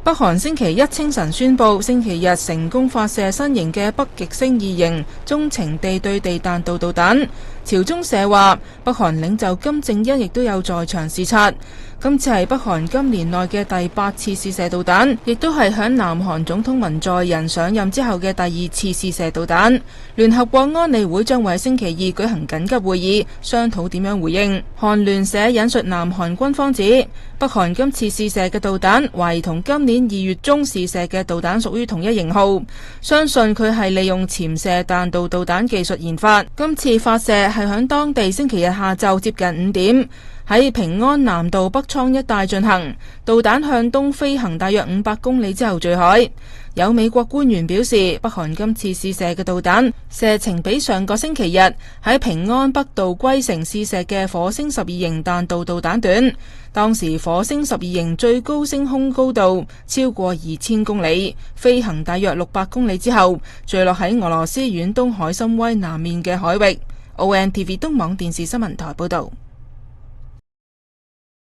北韓星期一清晨宣布，星期日成功發射新型嘅北極星2型中程地對地彈道導彈。朝中社話，北韓領袖金正恩亦都有在場視察。今次係北韓今年內嘅第8次試射導彈，亦都係響南韓總統文在寅上任之後嘅第2次試射導彈。聯合國安理會將會喺星期二舉行緊急會議，商討點樣回應。韓聯社引述南韓軍方指，北韓今次試射嘅導彈懷疑同今年2月中試射嘅導彈屬於同一型號，相信佢係利用潛射彈道導彈技術研發。今次發射係響當地星期日下晝接近5點，喺平安南道北倉一帶進行，導彈向東飛行大約500公里之後墜海。有美國官員表示，北韓今次試射嘅導彈射程比上個星期日喺平安北道龜城試射嘅火星12型彈道導彈短。當時火星12型最高升空高度超過2000公里，飛行大約600公里之後墜落喺俄羅斯遠東海參崴南面嘅海域。ONTV 東網電視新聞台報道。